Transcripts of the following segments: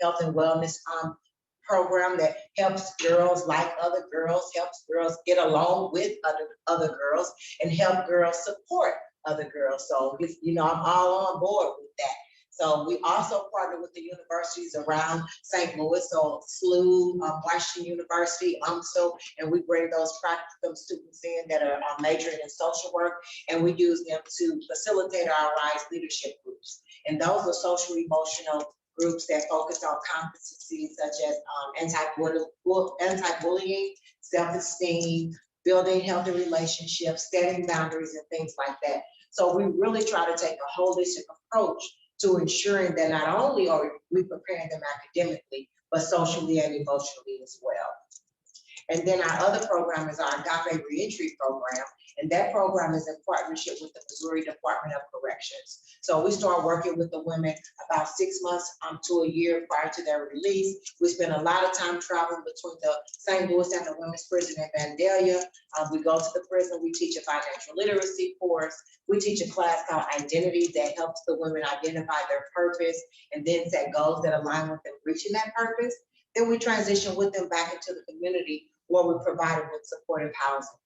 health and wellness program that helps girls like other girls, helps girls get along with other girls, and help girls support other girls. So, you know, I'm all on board with that. So we also partner with the universities around St. Louis, so SLU, Washington University, and we bring those practicum students in that are majoring in social work, and we use them to facilitate our RISE leadership groups. And those are social emotional groups that focus on competencies such as anti-bullying, self-esteem, building healthy relationships, setting boundaries, and things like that. So we really try to take a holistic approach to ensuring that not only are we preparing them academically, but socially and emotionally as well. And then our other program is our Agape Reentry Program, and that program is in partnership with the Missouri Department of Corrections. So we start working with the women about 6 months to a year prior to their release. We spend a lot of time traveling between the St. Louis and the Women's Prison in Vandalia. We go to the prison, we teach a financial literacy course. We teach a class called Identity that helps the women identify their purpose and then set goals that align with them reaching that purpose. Then we transition with them back into the community where we provide them with supportive housing.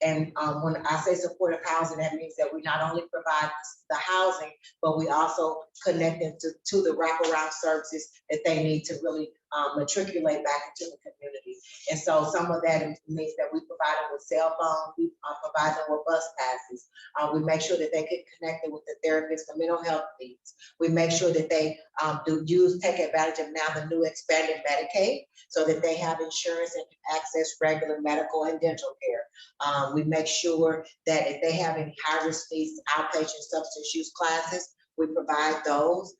And when I say supportive housing, that means that we not only provide the housing, but we also connect them to the wraparound services that they need to really matriculate back into the community. And so some of that means that we provide them with cell phones, we provide them with bus passes. We make sure that they get connected with the therapist for mental health needs. We make sure that they take advantage of now the new expanded Medicaid so that they have insurance and can access regular medical and dental care. We make sure that if they have any high-risk needs, outpatient substance use classes, we provide those.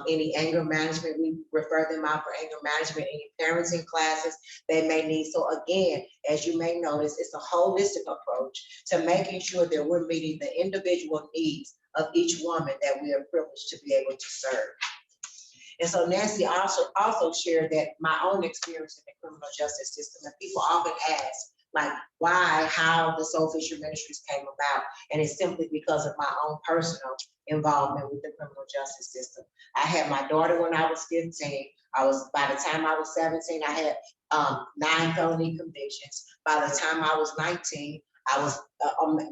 Any anger management, we refer them out for anger management, any parenting classes they may need. So again, as you may notice, it's a holistic approach to making sure that we're meeting the individual needs of each woman that we are privileged to be able to serve. And so Nancy also shared that my own experience in the criminal justice system, and people often ask, like, why, how the Soul Fisher Ministries came about. And it's simply because of my own personal involvement with the criminal justice system. I had my daughter when I was 15. By the time I was 17, I had 9 felony convictions. By the time I was 19, I was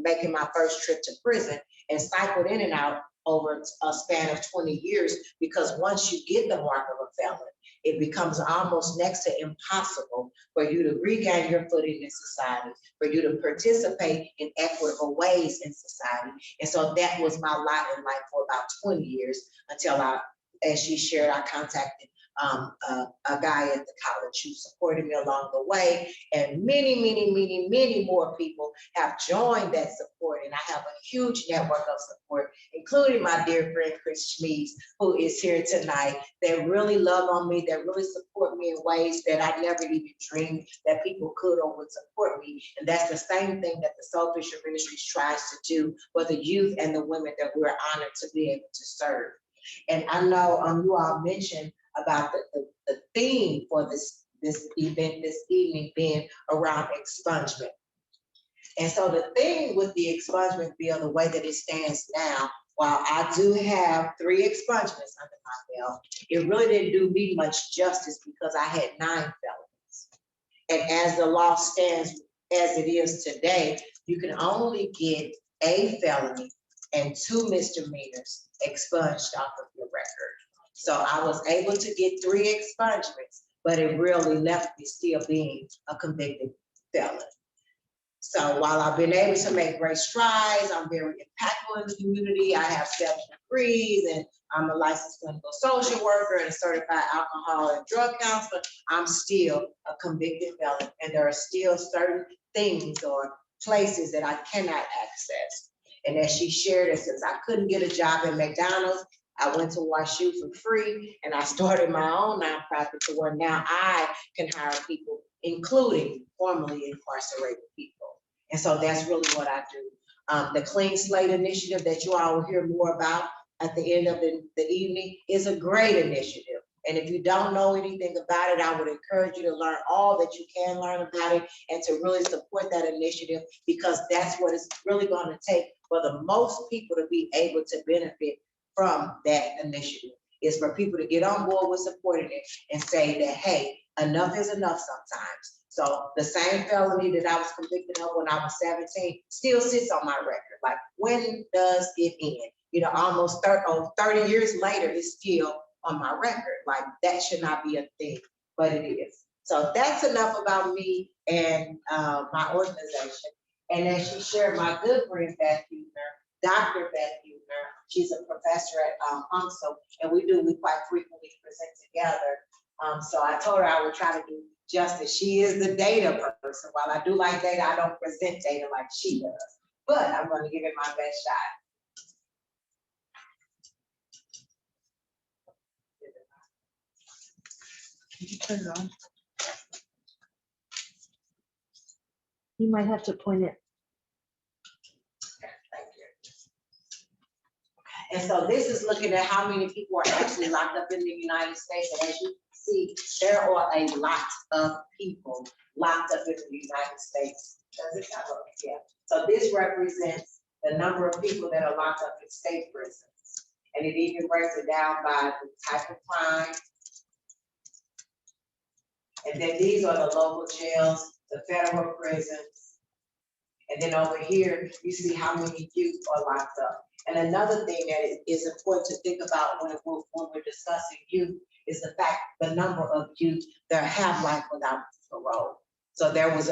making my first trip to prison and cycled in and out over a span of 20 years, because once you get the mark of a felon, it becomes almost next to impossible for you to regain your footing in society, for you to participate in equitable ways in society. And so that was my lot in life for about 20 years until as she shared, I contacted a guy at the college who supported me along the way, and many more people have joined that support, and I have a huge network of support, including my dear friend Chris Schmeeds, who is here tonight, that really love on me, that really support me in ways that I never even dreamed that people could or would support me. And that's the same thing that the Soul Fisher Ministries tries to do for the youth and the women that we're honored to be able to serve. And I know you all mentioned about the theme for this event this evening being around expungement. And so the thing with the expungement bill, the way that it stands now, while I do have 3 expungements under my belt, it really didn't do me much justice because I had 9 felonies. And as the law stands as it is today, you can only get a felony and 2 misdemeanors expunged off of your record. So I was able to get 3 expungements, but it really left me still being a convicted felon. So while I've been able to make great strides, I'm very impactful in the community. I have 7 degrees, and I'm a licensed clinical social worker and a certified alcohol and drug counselor. I'm still a convicted felon, and there are still certain things or places that I cannot access. And as she shared it, since I couldn't get a job at McDonald's, I went to WashU for free, and I started my own nonprofit to where now I can hire people, including formerly incarcerated people. And so that's really what I do. The Clean Slate Initiative that you all will hear more about at the end of the evening is a great initiative. And if you don't know anything about it, I would encourage you to learn all that you can learn about it and to really support that initiative, because that's what it's really going to take for the most people to be able to benefit from that initiative. is for people to get on board with supporting it and say that, hey, enough is enough sometimes. So the same felony that I was convicted of when I was 17 still sits on my record. Like, when does it end? You know, almost 30 years later, it's still on my record. Like, that should not be a thing, but it is. So that's enough about me and my organization. And then she shared my good friend, Beth Huebner, Dr. Beth Huebner. She's a professor at UNCSO, and we quite frequently present together. So I told her I would try to do justice. She is the data person. While I do like data, I don't present data like she does, but I'm going to give it my best shot. You turn it on. You might have to point it. Thank you. And so this is looking at how many people are actually locked up in the United States. And as you see, there are a lot of people locked up in the United States. Does it cover? Yeah. So this represents the number of people that are locked up in state prisons. And it even breaks it down by the type of crime. And then these are the local jails, the federal prisons. And then over here, you see how many youth are locked up. And another thing that is important to think about when we're discussing youth is the fact the number of youth that have life without parole. So there was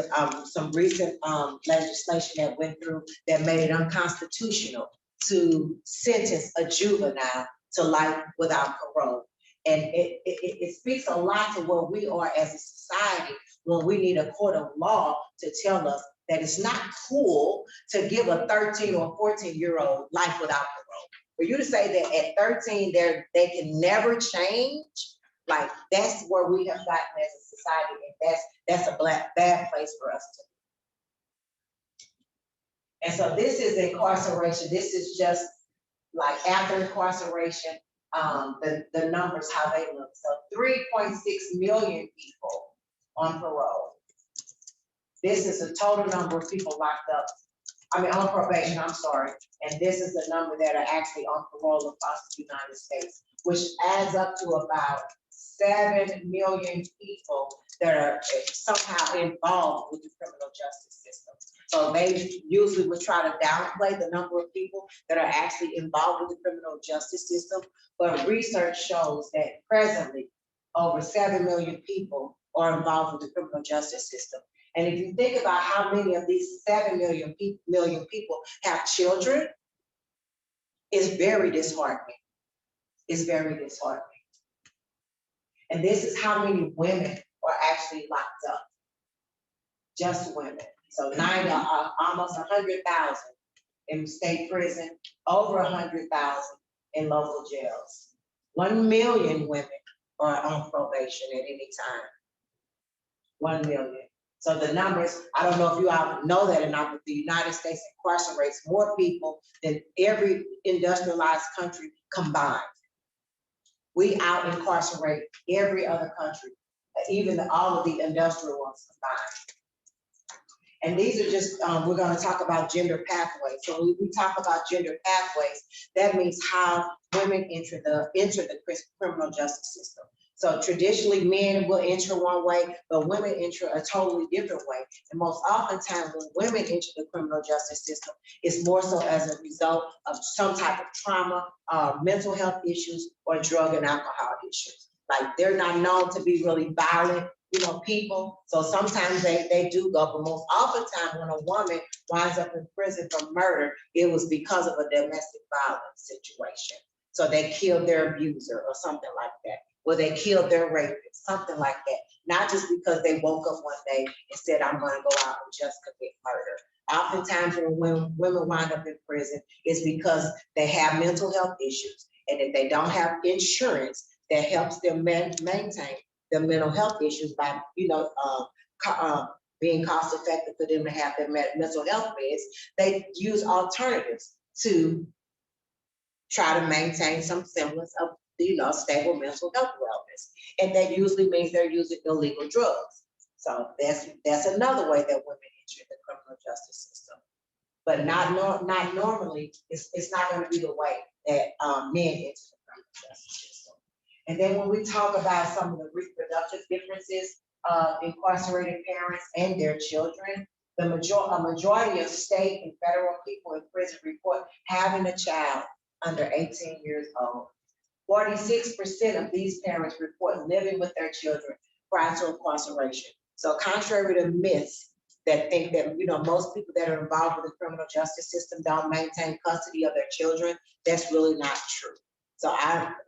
some recent legislation that went through that made it unconstitutional to sentence a juvenile to life without parole. And it speaks a lot to where we are as a society when we need a court of law to tell us that it's not cool to give a 13 or 14-year-old life without parole. For you to say that at 13, they can never change, like, that's where we have gotten as a society, and that's a bad place for us to be. And so this is incarceration. This is just like after incarceration, the numbers, how they look. So 3.6 million people on parole. This is the total number of people locked up, on probation, I'm sorry. And this is the number that are actually on parole across the United States, which adds up to about 7 million people that are somehow involved with the criminal justice system. So they usually would try to downplay the number of people that are actually involved with the criminal justice system. But research shows that presently over 7 million people are involved with the criminal justice system. And if you think about how many of these 7 million people have children, it's very disheartening. It's very disheartening. And this is how many women are actually locked up. Just women. So almost 100,000 in state prison, over 100,000 in local jails. 1 million women are on probation at any time. 1 million. So the numbers, I don't know if you all know that or not, but the United States incarcerates more people than every industrialized country combined. We out incarcerate every other country, even all of the industrial ones combined. And these are just, we're going to talk about gender pathways. So when we talk about gender pathways, that means how women enter the criminal justice system. So traditionally, men will enter one way, but women enter a totally different way. And most oftentimes, when women enter the criminal justice system, it's more so as a result of some type of trauma, mental health issues, or drug and alcohol issues. Like, they're not known to be really violent, people. So sometimes they do go, but most oftentimes when a woman winds up in prison for murder, it was because of a domestic violence situation. So they killed their abuser or something like that. Or they killed their rapist, something like that. Not just because they woke up one day and said, I'm gonna go out and just commit murder. Oftentimes when women wind up in prison, it's because they have mental health issues. And if they don't have insurance that helps them maintain their mental health issues by, being cost effective for them to have their mental health meds, they use alternatives to try to maintain some semblance of, stable mental health wellness. And that usually means they're using illegal drugs. So that's another way that women enter the criminal justice system. But not normally, it's not going to be the way that men enter the criminal justice system. And then when we talk about some of the reproductive differences of incarcerated parents and their children, a majority of state and federal people in prison report having a child under 18 years old. 46% of these parents report living with their children prior to incarceration. So contrary to myths that think that, most people that are involved with the criminal justice system don't maintain custody of their children, that's really not true. So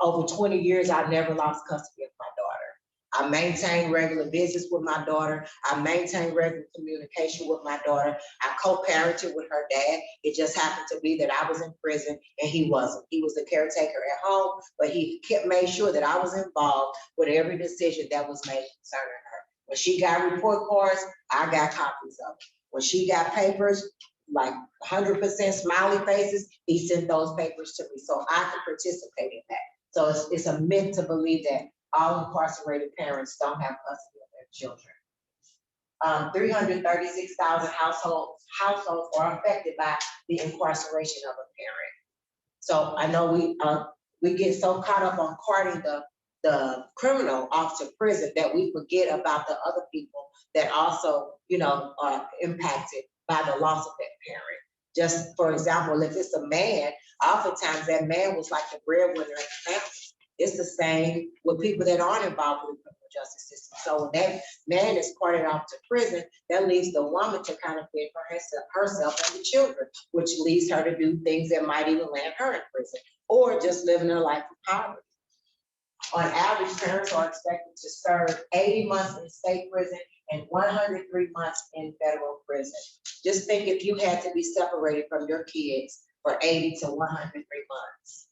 over 20 years, I've never lost custody of my daughter. I maintain regular visits with my daughter. I maintain regular communication with my daughter. I co-parented with her dad. It just happened to be that I was in prison and he wasn't. He was the caretaker at home, but he made sure that I was involved with every decision that was made concerning her. When she got report cards, I got copies of it. When she got papers, like 100% smiley faces, he sent those papers to me so I could participate in that. So it's a myth to believe that all incarcerated parents don't have custody of their children. 336,000 households are affected by the incarceration of a parent. So I know we get so caught up on carting the criminal off to prison that we forget about the other people that also, are impacted by the loss of that parent. Just for example, if it's a man, oftentimes that man was like the breadwinner in the family. It's the same with people that aren't involved with the criminal justice system. So when that man is carted off to prison, that leaves the woman to kind of fend for herself and the children, which leads her to do things that might even land her in prison or just living her life of poverty. On average, parents are expected to serve 80 months in state prison and 103 months in federal prison. Just think if you had to be separated from your kids for 80 to 103 months.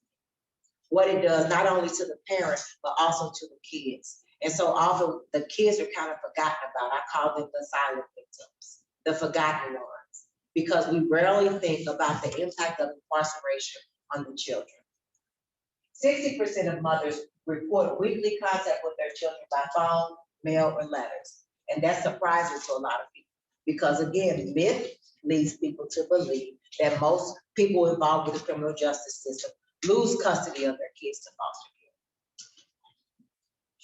What it does not only to the parents, but also to the kids. And so often the kids are kind of forgotten about. I call them the silent victims, the forgotten ones, because we rarely think about the impact of incarceration on the children. 60% of mothers report weekly contact with their children by phone, mail, or letters. And that's surprising to a lot of people because, again, myth leads people to believe that most people involved with the criminal justice system lose custody of their kids to foster care.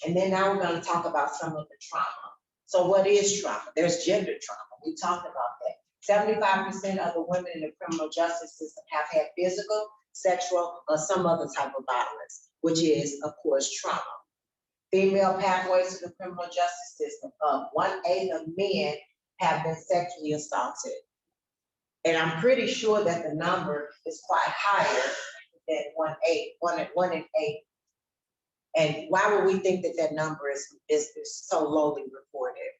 And then now we're going to talk about some of the trauma. So what is trauma? There's gender trauma. We talked about that. 75% of the women in the criminal justice system have had physical, sexual, or some other type of violence, which is, of course, trauma. Female pathways to the criminal justice system, 1/8 of men have been sexually assaulted. And I'm pretty sure that the number is quite higher than 1 in 8. And why would we think that that number is so lowly reported?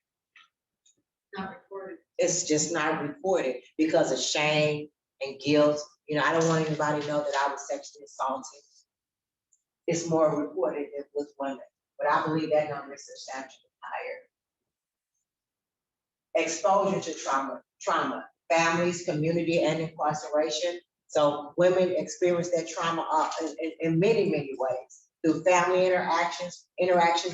Not reported. It's just not reported because of shame and guilt. I don't want anybody to know that I was sexually assaulted. It's more reported than with women, but I believe that number is substantially higher. Exposure to trauma, families, community, and incarceration. So women experience that trauma in many, many ways. Through family interactions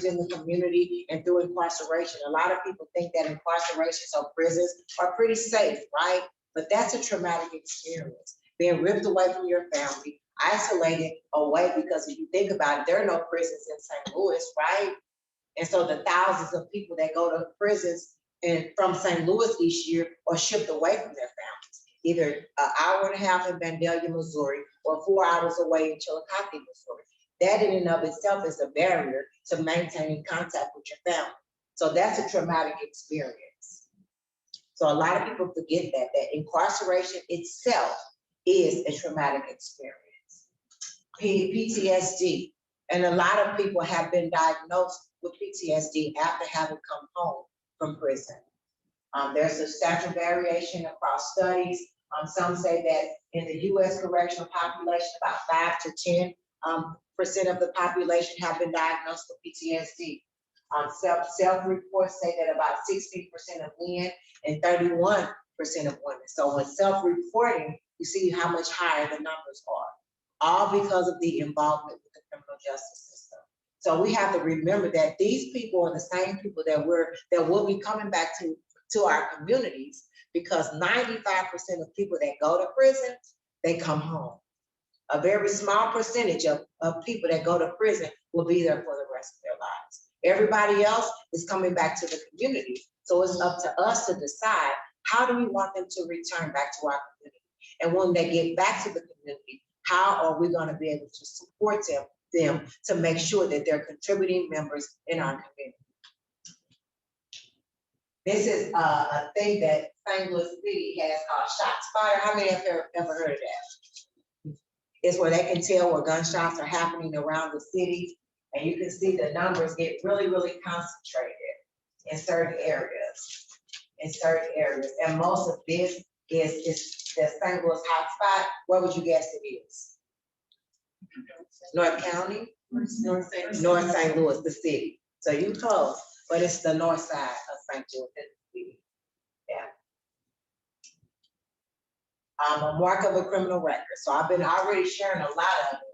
in the community, and through incarceration. A lot of people think that incarcerations or prisons are pretty safe, right? But that's a traumatic experience. Being ripped away from your family, isolated away, because if you think about it, there are no prisons in St. Louis, right? And so the thousands of people that go to prisons from St. Louis each year are shipped away from their families, either an hour and a half in Vandalia, Missouri, or 4 hours away in Chillicothe, Missouri. That in and of itself is a barrier to maintaining contact with your family. So that's a traumatic experience. So a lot of people forget that incarceration itself is a traumatic experience. PTSD, and a lot of people have been diagnosed with PTSD after having come home from prison. There's substantial variation across studies. Some say that in the U.S. correctional population, about 5 to 10% of the population have been diagnosed with PTSD. Self-reports say that about 16% of men and 31% of women. So when self-reporting, you see how much higher the numbers are, all because of the involvement with the criminal justice system. So we have to remember that these people are the same people that will be coming back to our communities, because 95% of people that go to prison, they come home. A very small percentage of people that go to prison will be there for the rest of their lives. Everybody else is coming back to the community. So it's up to us to decide, how do we want them to return back to our community? And when they get back to the community, how are we going to be able to support them to make sure that they're contributing members in our community? This is a thing that St. Louis City has called Shots Fired. How many have ever heard of that? It's where they can tell where gunshots are happening around the city. And you can see the numbers get really, really concentrated in certain areas. And most of this is the St. Louis hotspot. Where would you guess it is? North County? North St. Louis, the city. So you close, but it's the north side of St. Louis, the city. Yeah. A mark of a criminal record. So I've been already sharing a lot of it.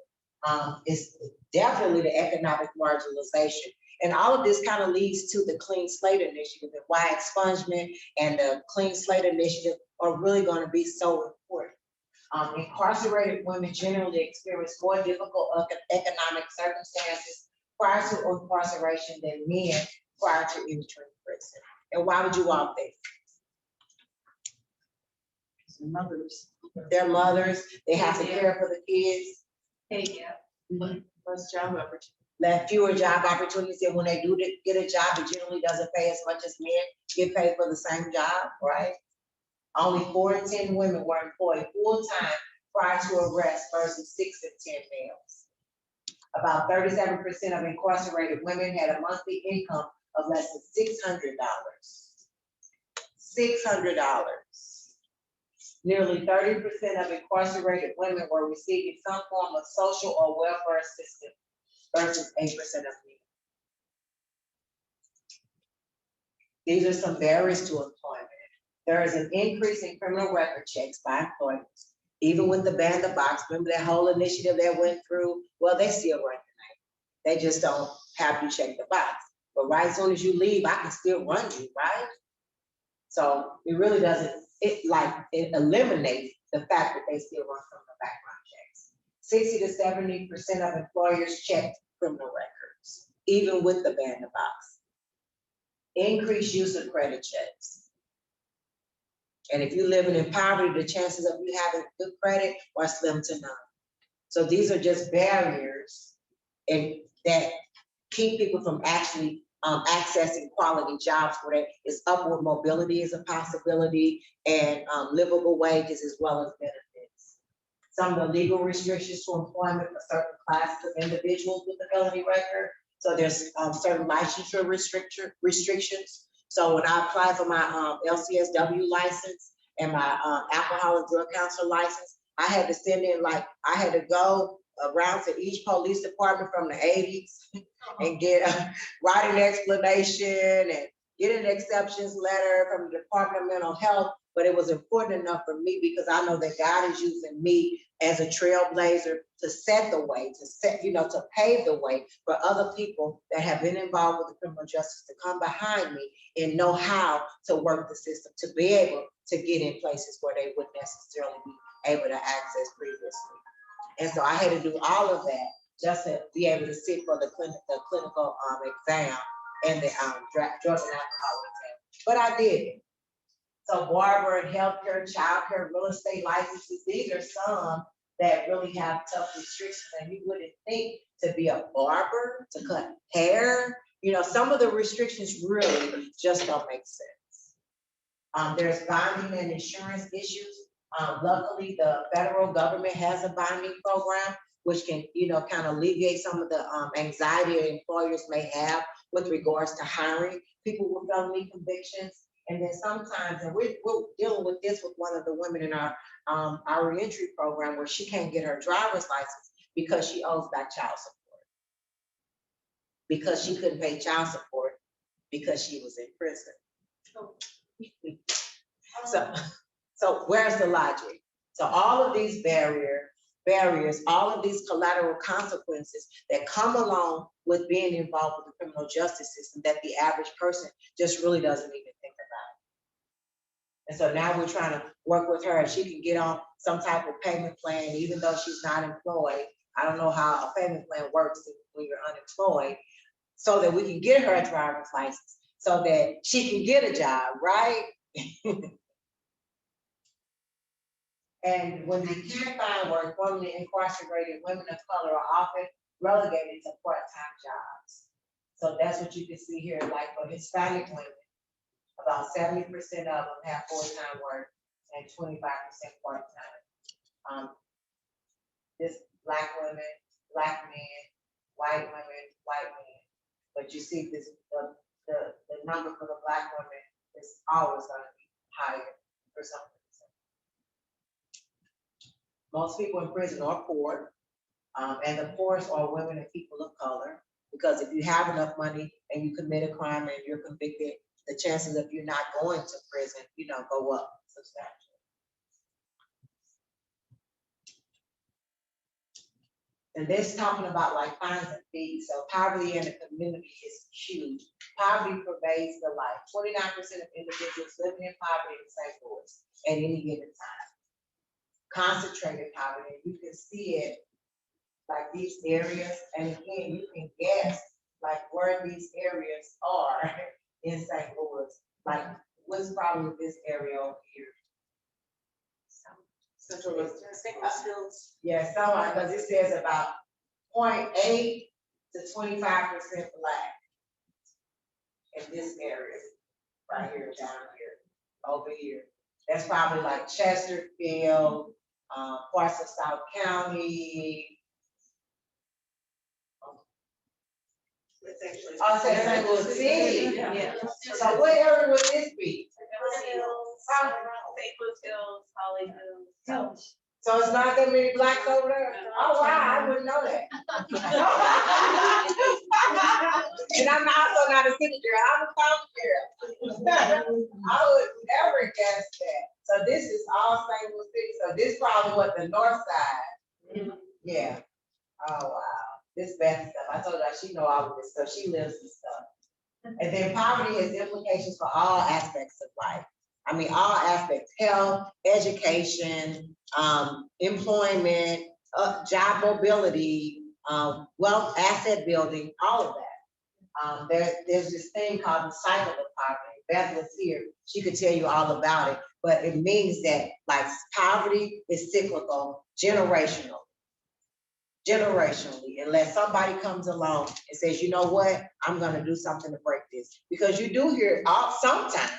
It's definitely the economic marginalization. And all of this kind of leads to the Clean Slate Initiative and why expungement and the Clean Slate Initiative are really going to be so important. Incarcerated women generally experience more difficult economic circumstances prior to incarceration than men prior to entering prison. And why would you want this? Mothers. They're mothers, they have to care for the kids. Hey, yeah. Less job opportunities. That fewer job opportunities, and when they do get a job, it generally doesn't pay as much as men get paid for the same job, right? Only 4 in 10 women were employed full-time prior to arrest versus 6 in 10 males. About 37% of incarcerated women had a monthly income of less than $600. $600. Nearly 30% of incarcerated women were receiving some form of social or welfare assistance versus 8% of men. These are some barriers to employment. There is an increase in criminal record checks by employers, even with the ban the box. Remember that whole initiative that went through? Well, they still run the name. They just don't have you check the box. But right as soon as you leave, I can still run you, right? So it really doesn't, it eliminates the fact that they still run some of the background checks. 60 to 70% of employers checked criminal records, even with the ban the box. Increased use of credit checks. And if you're living in poverty, the chances of you having good credit are slim to none. So these are just barriers and that keep people from actually accessing quality jobs where it's upward mobility is a possibility and livable wages as well as benefits. Some of the legal restrictions to employment for certain classes of individuals with a felony record. So there's certain licensure restrictions. So when I applied for my LCSW license and my alcohol and drug counselor license, I had to send in I had to go around to each police department from the 80s and write an explanation and get an exceptions letter from the Department of Mental Health. But it was important enough for me because I know that God is using me as a trailblazer to set the way, to pave the way for other people that have been involved with the criminal justice to come behind me and know how to work the system to be able to get in places where they wouldn't necessarily be able to access previously. And so I had to do all of that just to be able to sit for the clinical exam and the drug and alcohol exam. But I did. So barber and healthcare, childcare, real estate licenses, these are some that really have tough restrictions. And you wouldn't think to be a barber, to cut hair, some of the restrictions really just don't make sense. There's bonding and insurance issues. Luckily, the federal government has a bonding program, which can, kind of alleviate some of the anxiety employers may have with regards to hiring people with felony convictions. And then sometimes, and we're dealing with this with one of the women in our reentry program where she can't get her driver's license because she owes back child support. Because she couldn't pay child support because she was in prison. So where's the logic? So all of these barriers, all of these collateral consequences that come along with being involved with the criminal justice system that the average person just really doesn't even think about. And so now we're trying to work with her if she can get on some type of payment plan, even though she's not employed, I don't know how a payment plan works when you're unemployed, so that we can get her a driver's license, so that she can get a job, right? And when they can't find work, formerly incarcerated women of color are often relegated to part-time jobs. So that's what you can see here, like for Hispanic women, about 70% of them have full-time work and 25% part-time. This Black women, Black men, white women, white men. But you see this, the number for the Black women is always gonna be higher for some reason. Most people in prison are poor, and the poorest are women and people of color, because if you have enough money and you commit a crime and you're convicted, the chances of you not going to prison, go up substantially. And this talking about like fines and fees. So poverty in the community is huge. Poverty pervades the life. 49% of individuals living in poverty in St. Louis at any given time. Concentrated poverty, you can see it like these areas, and again, you can guess like where these areas are in St. Louis. Like what's probably this area over here? Central Hills. Yeah, somewhere, because it says about 0.8 to 25% Black in this area, right here, down here, over here. That's probably like Chesterfield, parts of South County. Oh, say St. Louis City. Yeah. So what area would this be? St. Louis Hills, Holly Hills. So it's not that many Blacks over there? Oh, wow, I wouldn't know that. And I'm also not a city girl, I'm a county girl. I would never guess that. So this is all St. Louis City, so this probably what the north side. Yeah. Oh, wow. This Beth stuff, I told her she know all of this stuff, she lives this stuff. And then poverty has implications for all aspects of life. I mean, all aspects, health, education, employment, job mobility, wealth, asset building, all of that. There's this thing called the cycle of poverty. Beth was here, she could tell you all about it, but it means that like poverty is cyclical, generationally, unless somebody comes along and says, you know what, I'm gonna do something to break this. Because you do hear sometimes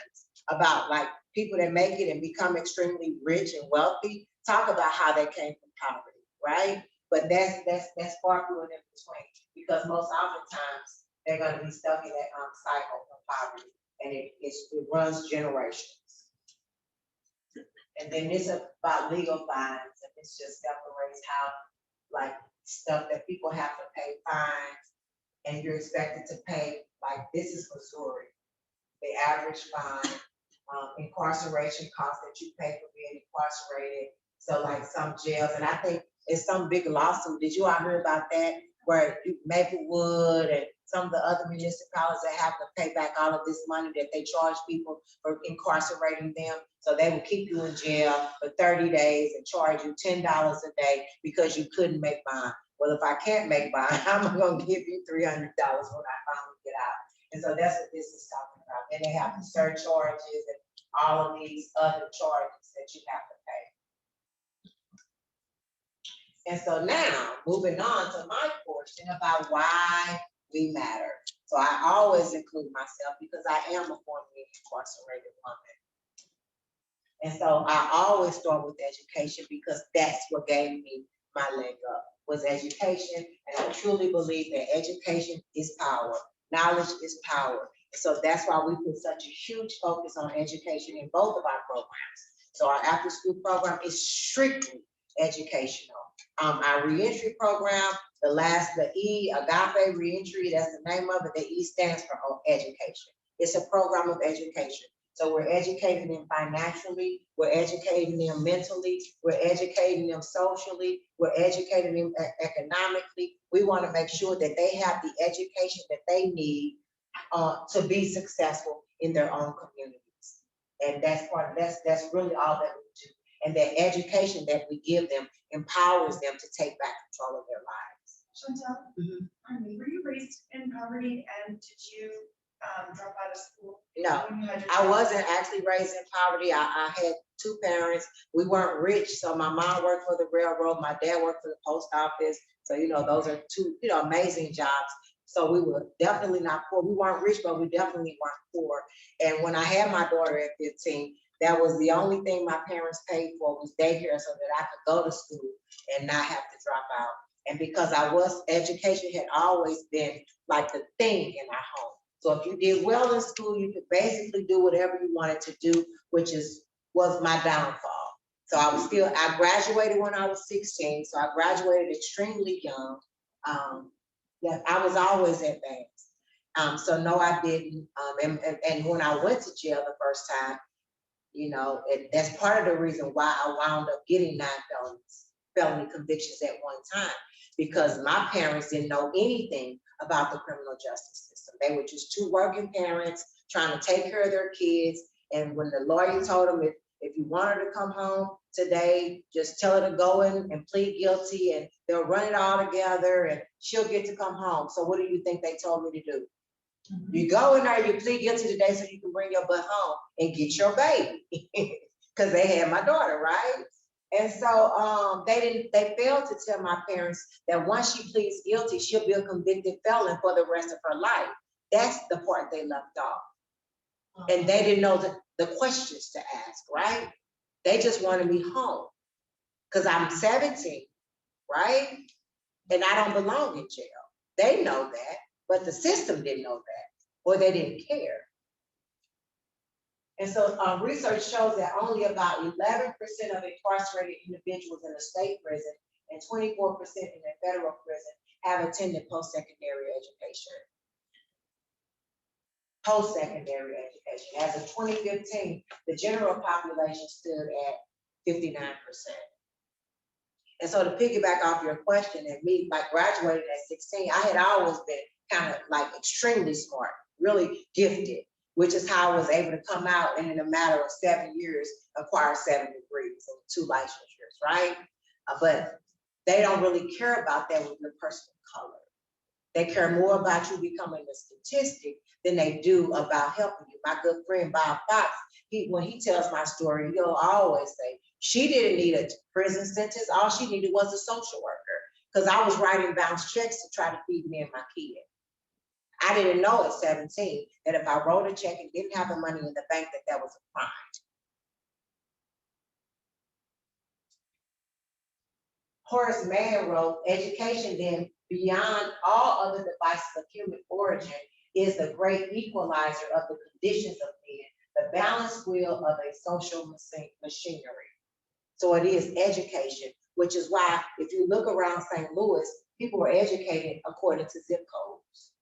about like people that make it and become extremely rich and wealthy, talk about how they came from poverty, right? But that's far few and in between, because most oftentimes they're gonna be stuck in that cycle of poverty, and it runs generations. And then this about legal fines, and this just separates how like stuff that people have to pay fines, and you're expected to pay, like this is Missouri, the average fine, incarceration costs that you pay for being incarcerated. So like some jails, and I think it's some big lawsuit. Did you all hear about that? Where Maplewood and some of the other municipalities that have to pay back all of this money that they charge people for incarcerating them. So they will keep you in jail for 30 days and charge you $10 a day because you couldn't make bond. Well, if I can't make bond, I'm gonna give you $300 when I finally get out. And so that's what this is talking about. And they have the surcharges and all of these other charges that you have to pay. And so now, moving on to my portion about why we matter. So I always include myself because I am a formerly incarcerated woman. And so I always start with education because that's what gave me my leg up, was education. And I truly believe that education is power. Knowledge is power. And so that's why we put such a huge focus on education in both of our programs. So our after school program is strictly educational. Our reentry program, the E, Agape Reentry, that's the name of it. The E stands for education. It's a program of education. So we're educating them financially, we're educating them mentally, we're educating them socially, we're educating them economically. We want to make sure that they have the education that they need to be successful in their own communities. And that's really all that we do. and that education that we give them empowers them to take back control of their lives. Chantel, Mhm. pardon me, were you raised in poverty and did you drop out of school? No, when you had your I child? wasn't actually raised in poverty. I had two parents. We weren't rich, so my mom worked for the railroad, my dad worked for the post office. So, those are two, amazing jobs. So we were definitely not poor. We weren't rich, but we definitely weren't poor. And when I had my daughter at 15, that was the only thing my parents paid for was daycare so that I could go to school and not have to drop out. And because education had always been like the thing in our home. So if you did well in school, you could basically do whatever you wanted to do, which was my downfall. So I graduated when I was 16. So I graduated extremely young. Yeah, I was always advanced. So no, I didn't. And when I went to jail the first time, that's part of the reason why I wound up getting 9 felony convictions at one time, because my parents didn't know anything about the criminal justice system. They were just two working parents trying to take care of their kids. And when the lawyer told them, if you want her to come home today, just tell her to go in and plead guilty and they'll run it all together and she'll get to come home. So what do you think they told me to do? You go in there, you plead guilty today so you can bring your butt home and get your baby. Because they had my daughter, right? And so they failed to tell my parents that once she pleads guilty, she'll be a convicted felon for the rest of her life. That's the part they left off. And they didn't know the questions to ask, right? They just wanted me home because I'm 17, right? And I don't belong in jail. They know that, but the system didn't know that, or they didn't care. And so research shows that only about 11% of incarcerated individuals in a state prison and 24% in a federal prison have attended post-secondary education. Post-secondary education. As of 2015, the general population stood at 59%. And so to piggyback off your question, and me, like graduated at 16, I had always been kind of like extremely smart, really gifted, which is how I was able to come out and in a matter of 7 years, acquire 7 degrees and 2 licensures, right? But they don't really care about that with your personal color. They care more about you becoming a statistic than they do about helping you. My good friend Bob Fox, when he tells my story, he'll always say, she didn't need a prison sentence. All she needed was a social worker, because I was writing bounce checks to try to feed me and my kid. I didn't know at 17 that if I wrote a check and didn't have the money in the bank, that was a crime. Horace Mann wrote, education then, beyond all other devices of human origin, is the great equalizer of the conditions of men, the balance wheel of a social machinery. So it is education, which is why if you look around St. Louis, people are educated according to zip codes.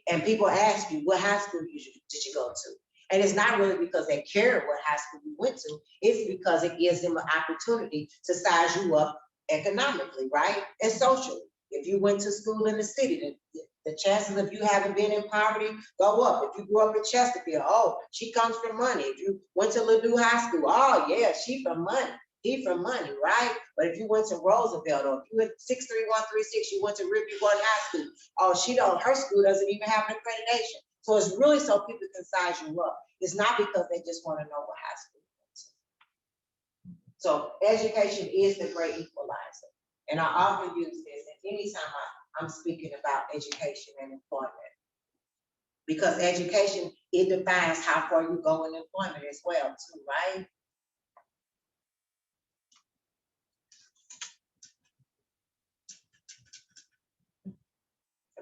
And people ask you, what high school did you go to? And it's not really because they care what high school you went to, it's because it gives them an opportunity to size you up economically, right? And socially. If you went to school in the city, the chances of you having been in poverty go up. If you grew up in Chesterfield, oh, she comes from money. If you went to Ladue High School, oh yeah, she from money. He from money, right? But if you went to Roosevelt, or if you went 63136, you went to Ripley One High School, oh, her school doesn't even have an accreditation. So it's really so people can size you up. It's not because they just want to know what high school you went to. So education is the great equalizer. And I often use this at any time I'm speaking about education and employment. Because education, it defines how far you go in employment as well, too, right?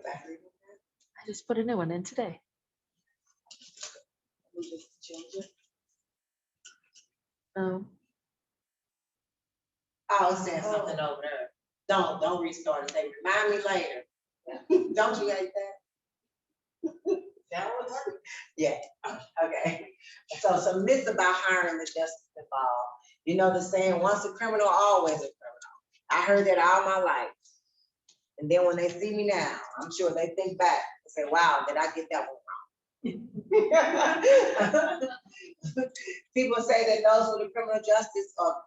I just put a new one in today. We just change it. Oh, Oh, it's saying something over there. Don't restart it. They remind me later. Don't you hate that? That was yeah. Okay. So some myths about hiring the justice involved. You know the saying, once a criminal, always a criminal. I heard that all my life. And then when they see me now, I'm sure they think back and say, wow, did I get that one wrong? People say that those with the criminal justice or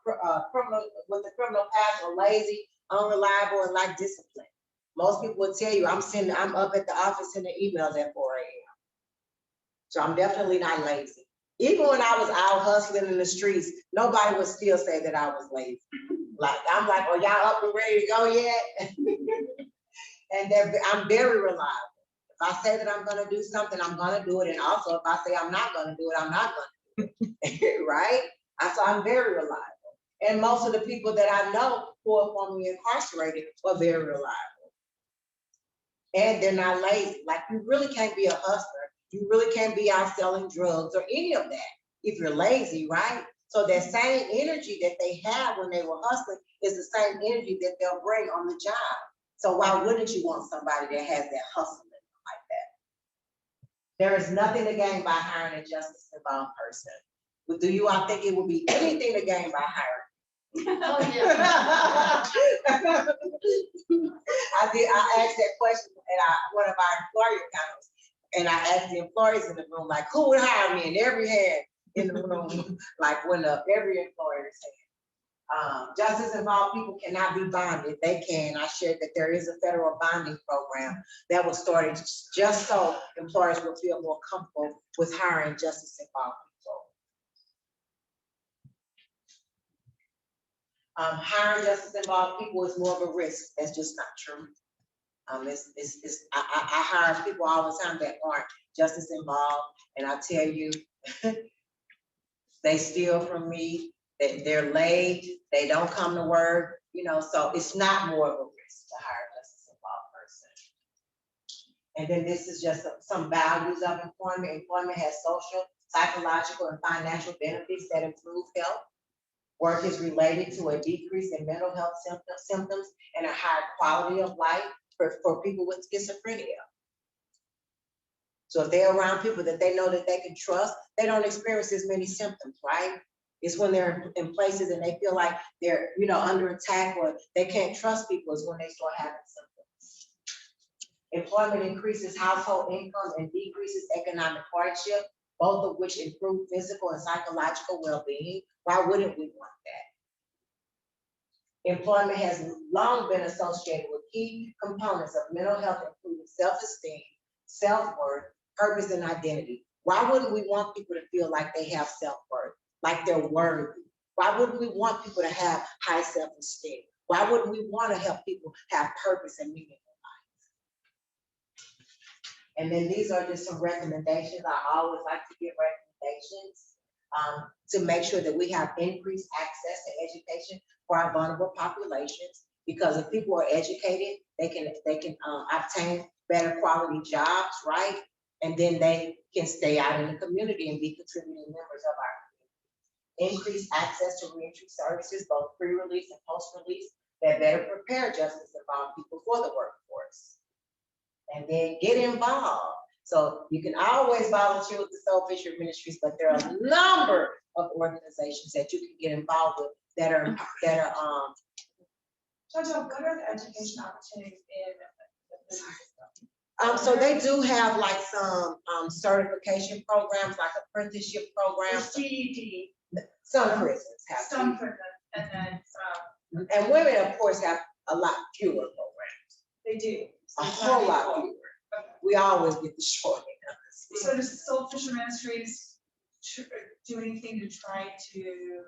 criminal with the criminal past are lazy, unreliable, and lack discipline. Most people will tell you, I'm up at the office sending emails at 4 a.m. So I'm definitely not lazy. Even when I was out hustling in the streets, nobody would still say that I was lazy. Like, I'm like, are y'all up and ready to go yet? And I'm very reliable. If I say that I'm gonna do something, I'm gonna do it. And also if I say I'm not gonna do it, I'm not gonna do it, right? So I'm very reliable. And most of the people that I know who are formerly incarcerated are very reliable. And they're not lazy. Like, you really can't be a hustler. You really can't be out selling drugs or any of that if you're lazy, right? So that same energy that they had when they were hustling is the same energy that they'll bring on the job. So why wouldn't you want somebody that has that hustle in them like that? There is nothing to gain by hiring a justice involved person. But do you all think it would be anything to gain by hiring? Oh, yeah. I asked that question at one of our employer panels, and I asked the employees in the room, like, who would hire me? And every hand in the room, like, went up, every employer's hand. Justice involved people cannot be bonded. They can. I shared that there is a federal bonding program that was started just so employers will feel more comfortable with hiring justice involved people. Hiring justice involved people is more of a risk. That's just not true. I hire people all the time that aren't justice involved, and I tell you, they steal from me. They're late. They don't come to work. You know, so it's not more of a risk to hire a justice involved person. And then this is just some values of employment. Employment has social, psychological, and financial benefits that improve health. Work is related to a decrease in mental health symptoms and a higher quality of life for people with schizophrenia. So if they're around people that they know that they can trust, they don't experience as many symptoms, right? It's when they're in places and they feel like they're, you know, under attack or they can't trust people is when they start having symptoms. Employment increases household income and decreases economic hardship, both of which improve physical and psychological well-being. Why wouldn't we want that? Employment has long been associated with key components of mental health, including self-esteem, self-worth, purpose, and identity. Why wouldn't we want people to feel like they have self-worth, like they're worthy? Why wouldn't we want people to have high self-esteem? Why wouldn't we want to help people have purpose and meaning in life? And then these are just some recommendations. I always like to give recommendations to make sure that we have increased access to education for our vulnerable populations. Because if people are educated, they can obtain better quality jobs, right? And then they can stay out in the community and be contributing members of our community. Increased access to reentry services, both pre-release and post-release, that better prepare justice involved people for the workforce. And then get involved. So you can always volunteer with the Soul Fisher Ministries, but there are a number of organizations that you can get involved with that are Jojo, what are the education opportunities in? so they do have like some certification programs, like apprenticeship programs. CED. Some prisons have. Some prisons, and then and women, of course, have a lot fewer programs. they do. A whole lot fewer. Okay. We always get the short end. So does Soul Fisher Ministries do anything to try to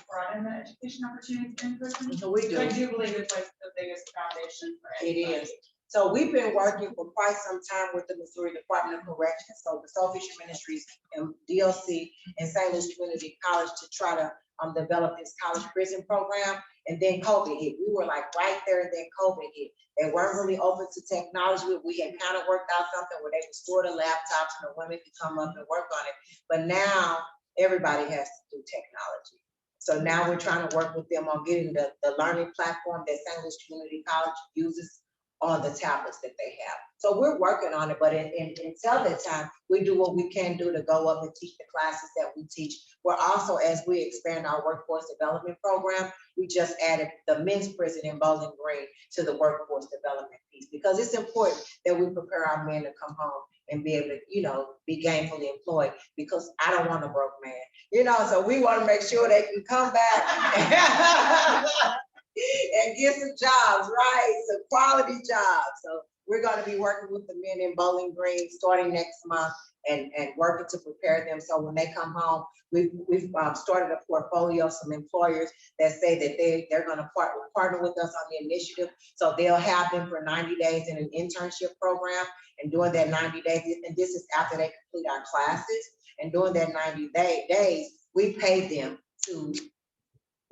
broaden the education opportunities in prison? So we do. I do believe it's like the biggest foundation for It anybody. is. So we've been working for quite some time with the Missouri Department of Corrections, so the Soul Fisher Ministries and DLC and St. Louis Community College to try to develop this college prison program. And then COVID hit. We were like right there, and then COVID hit. They weren't really open to technology. We had kind of worked out something where they could store the laptops and the women could come up and work on it. But now everybody has to do technology. So now we're trying to work with them on getting the learning platform that St. Louis Community College uses on the tablets that they have. So we're working on it, but until that time, we do what we can do to go up and teach the classes that we teach. We're also, as we expand our workforce development program, we just added the men's prison in Bowling Green to the workforce development piece, because it's important that we prepare our men to come home and be able to, be gainfully employed, because I don't want a broke man, so we want to make sure they can come back and get some jobs, right? Some quality jobs. So we're going to be working with the men in Bowling Green starting next month and working to prepare them. So when they come home, we've started a portfolio of some employers that say that they're going to partner with us on the initiative. So they'll have them for 90 days in an internship program, and during that 90 days, and this is after they complete our classes, and during that 90 days, we pay them to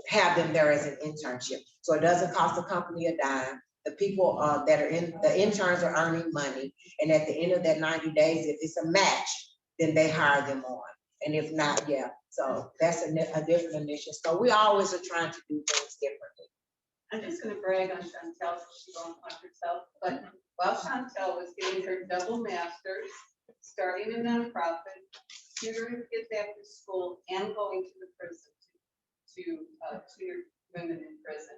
have them there as an internship. So it doesn't cost the company a dime. The people that are the interns are earning money. And at the end of that 90 days, if it's a match, then they hire them on. And if not, yeah. So that's a different initiative. So we always are trying to do things differently. I'm just gonna brag on Chantel, so she won't punch herself, but while Chantel was getting her double master's, starting a nonprofit, tutoring kids after school, and going to the prison to tutor women in prison,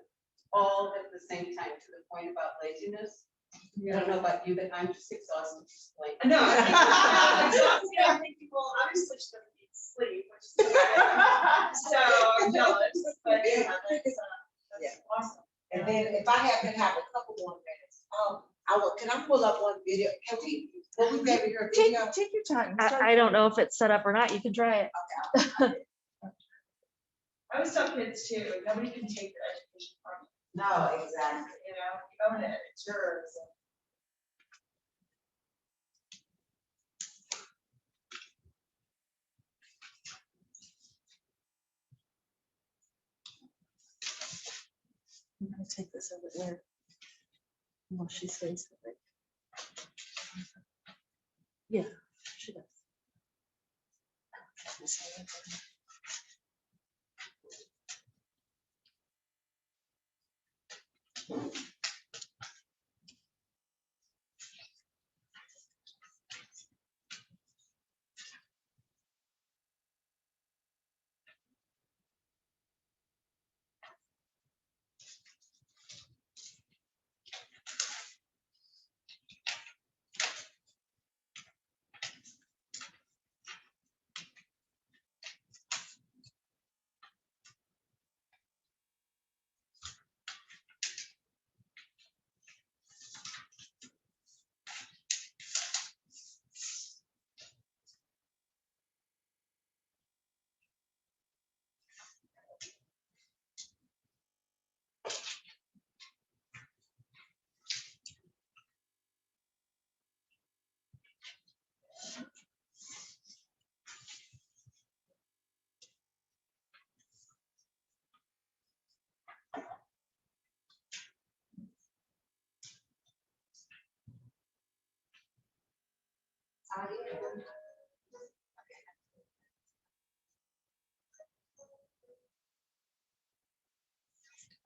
all at the same time, to the point about laziness. I don't know about you, but I'm just exhausted. Like, No, I think people obviously should need sleep, which is so I'm jealous. But yeah, that's awesome. And then if I happen to have a couple more minutes, can I pull up one video? Will we be able to hear video? Take your time. I don't know if it's set up or not. You can try it. I always tell kids too, nobody can take your education from you. No, exactly. You own it, it's yours. I'm gonna take this over there. Well, she says that. Yeah, she does.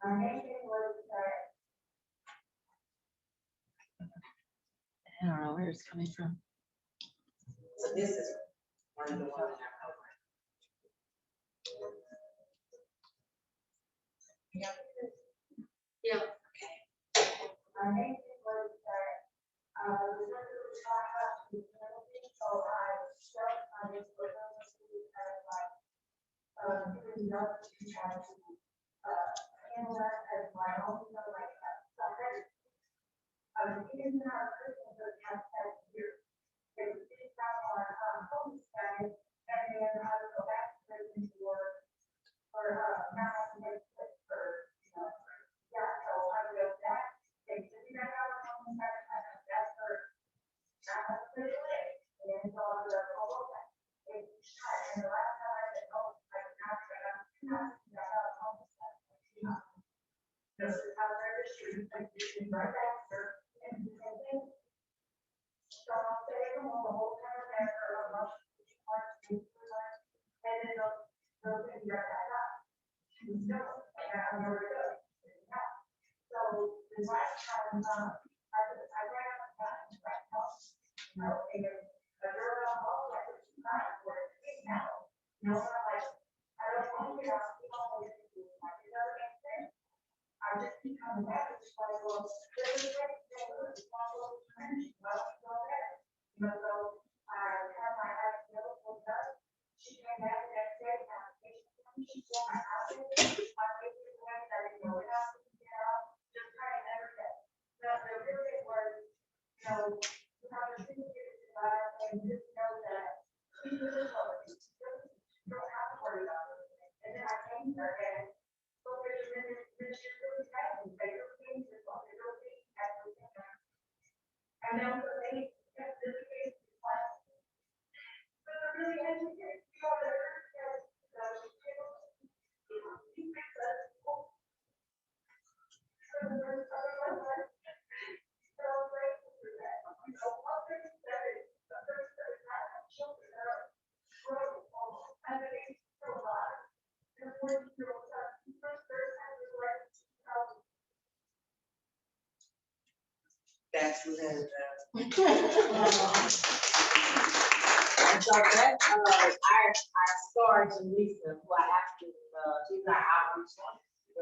I don't know where it's coming from. So this is one of the ones in our program. yeah. That's Linda. And so that, our storage and Lisa, who I actually, she's our outreach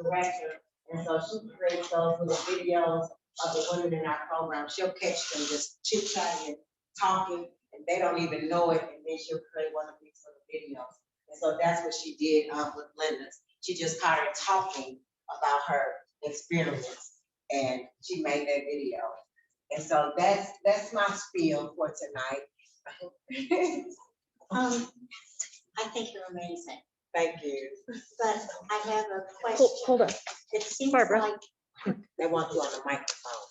director. And so she creates those little videos of the women in our program. She'll catch them just chit chatting and talking, and they don't even know it. And then she'll create one of these little videos. And so that's what she did with Linda's. She just caught her talking about her experience, and she made that video. And so that's my spiel for tonight. I think you're amazing, Thank you. but I have a question. Hold on. It seems Barbara. like, They want you on the microphone.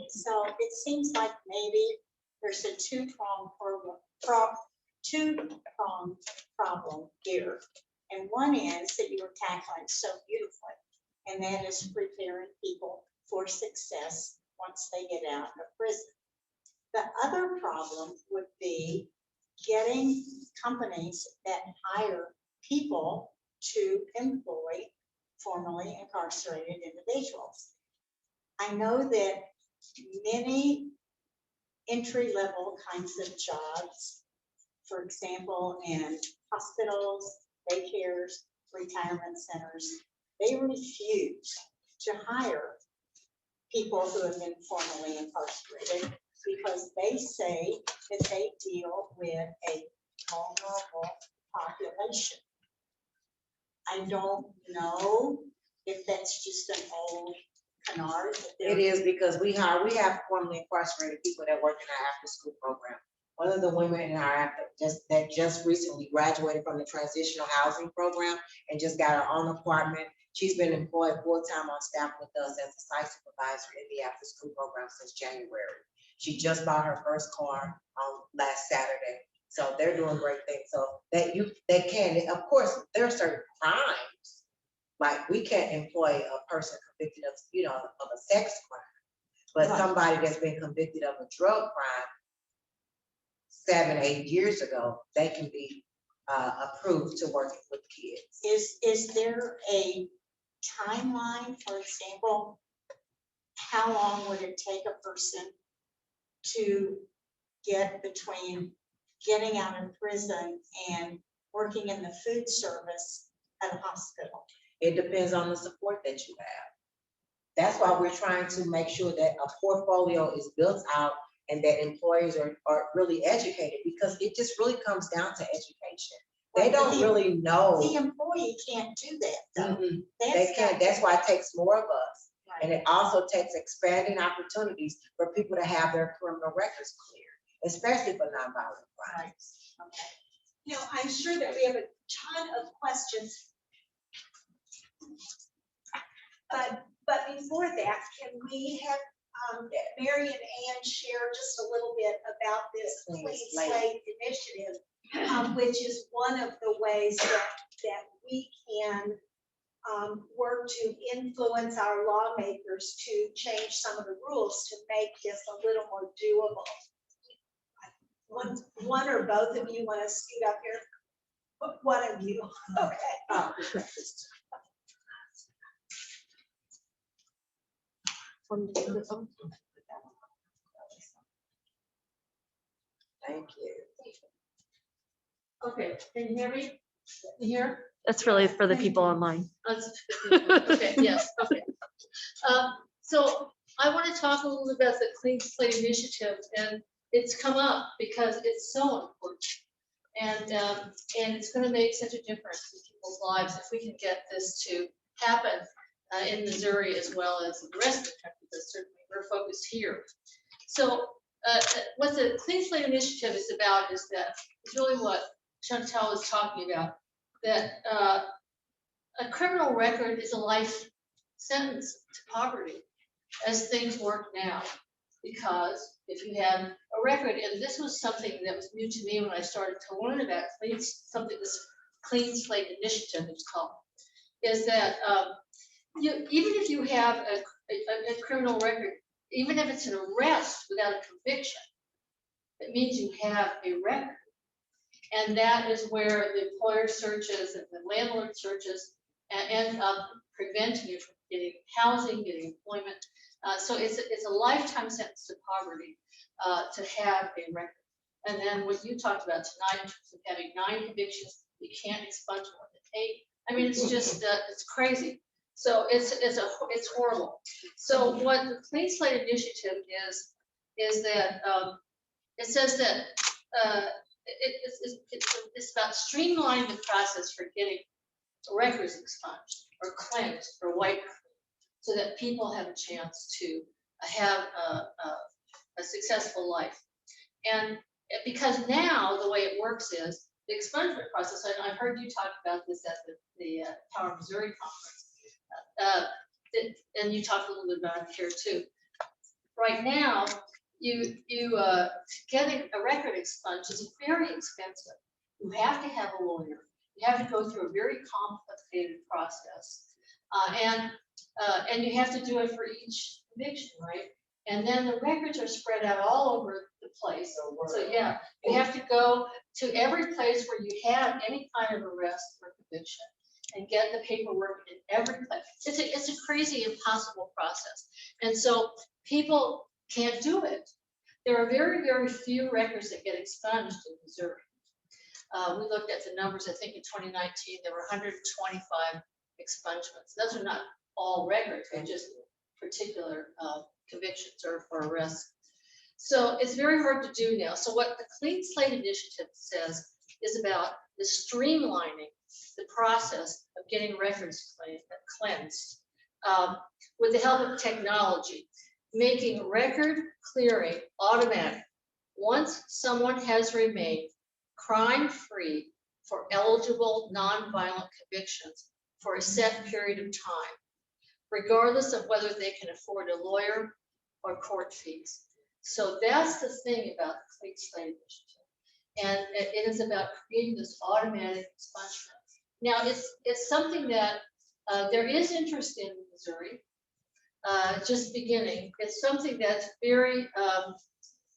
so it seems like maybe there's a two-pronged problem here. And one is that you were tackling so beautifully, and that is preparing people for success once they get out of prison. The other problem would be getting companies that hire people to employ formerly incarcerated individuals. I know that many entry-level kinds of jobs, for example, in hospitals, daycares, retirement centers, they refuse to hire people who have been formerly incarcerated because they say that they deal with a vulnerable population. I don't know if that's just an old canard. It is because we have formerly incarcerated people that work in our after-school program. One of the women in our that just recently graduated from the transitional housing program and just got her own apartment. She's been employed full-time on staff with us as a site supervisor in the after-school program since January. She just bought her first car last Saturday. So they're doing great things. So they can, of course, there are certain crimes. Like we can't employ a person convicted of, of a sex crime, but somebody that's been convicted of a drug crime 7-8 years ago, they can be approved to work with kids. Is there a timeline, for example, how long would it take a person to get between getting out of prison and working in the food service at a hospital? It depends on the support that you have. That's why we're trying to make sure that a portfolio is built out and that employers are really educated, because it just really comes down to education. They don't really know. The employee can't do that, though. They can't. That's why it takes more of us. Right. And it also takes expanding opportunities for people to have their criminal records cleared, especially for nonviolent crimes. Right. Okay. You know, I'm sure that we have a ton of questions. But before that, can we have Mary and Ann share just a little bit about this Clean Slate initiative, which is one of the ways that we can work to influence our lawmakers to change some of the rules to make this a little more doable. One or both of you want to scoot up here? One of you, okay. Thank you. Okay, can you hear me? Here? That's really for the people online. Okay, yes, okay. So I want to talk a little bit about the Clean Slate Initiative, and it's come up because it's so important. And it's going to make such a difference in people's lives if we can get this to happen in Missouri as well as in the rest of the country. But certainly we're focused here. So what the Clean Slate Initiative is about is that it's really what Chantal was talking about, that a criminal record is a life sentence to poverty as things work now. Because if you have a record, and this was something that was new to me when I started to learn about this Clean Slate Initiative it's called, is that even if you have a criminal record, even if it's an arrest without a conviction, it means you have a record. And that is where the employer searches and the landlord searches and end up preventing you from getting housing, getting employment. So it's a lifetime sentence to poverty to have a record. And then what you talked about tonight, in terms of having 9 convictions, you can't expunge more than 8. I mean, it's just it's crazy. So it's horrible. So what the Clean Slate Initiative is that it says that it's about streamlining the process for getting records expunged or cleansed or wiped, so that people have a chance to have a successful life. And because now the way it works is the expungement process, and I've heard you talk about this at the Power Missouri conference, and you talked a little bit about it here too. Right now, getting a record expunged is very expensive. You have to have a lawyer. You have to go through a very complicated process, and you have to do it for each conviction, right? And then the records are spread out all over the place. So yeah, you have to go to every place where you have any kind of arrest or conviction and get the paperwork in every place. It's a crazy, impossible process. And so people can't do it. There are very, very few records that get expunged in Missouri. We looked at the numbers. I think in 2019, there were 125 expungements. Those are not all records, they're just particular convictions or arrests. So it's very hard to do now. So what the Clean Slate Initiative says is about the streamlining the process of getting records cleansed with the help of technology, making record clearing automatic. Once someone has remained crime-free for eligible nonviolent convictions for a set period of time, regardless of whether they can afford a lawyer or court fees. So that's the thing about the Clean Slate Initiative. And it is about creating this automatic expungement. Now, it's something that there is interest in Missouri, just beginning. It's something that's very,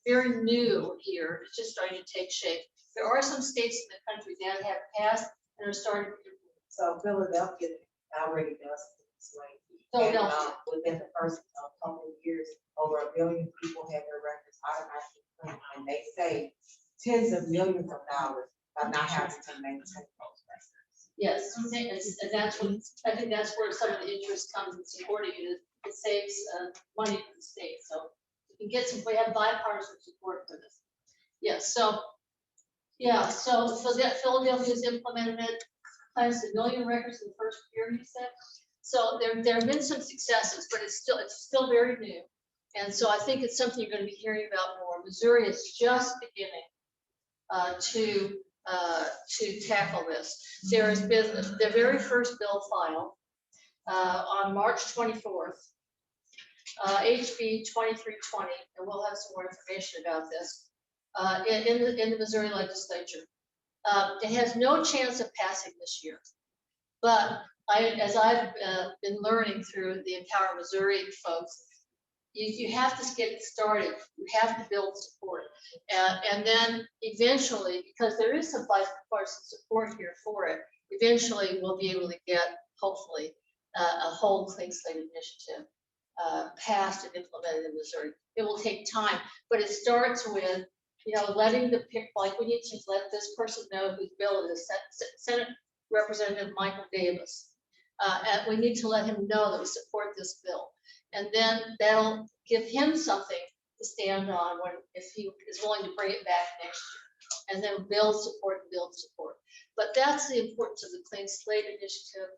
very new here. It's just starting to take shape. There are some states in the country that have passed and are starting to implement. So Philadelphia already does it this way. Philadelphia. Within the first couple of years, over 1 billion people had their records automatically cleaned, and they saved tens of millions of dollars by not having to maintain those records. Yes, and that's what I think that's where some of the interest comes in supporting it. It saves money for the state, so you can get some. We have bipartisan support for this. Yes, so yeah, so that Philadelphia has implemented it, cleansed 1 million records in the first year, he said. So there have been some successes, but it's still very new, and so I think it's something you're going to be hearing about more. Missouri is just beginning to tackle this. There has been the very first bill filed on March 24th, HB 2320, and we'll have some more information about this in the Missouri legislature. It has no chance of passing this year, but as I've been learning through the Empower Missouri folks, you have to get it started. You have to build support. And then eventually, because there is some bipartisan support here for it, eventually we'll be able to get, hopefully, a whole Clean Slate Initiative passed and implemented in Missouri. It will take time, but it starts with, letting like we need to let this person know whose bill it is, Senate Representative Michael Davis. And we need to let him know that we support this bill. And then that'll give him something to stand on if he is willing to bring it back next and then build support and build support. But that's the importance of the Clean Slate Initiative.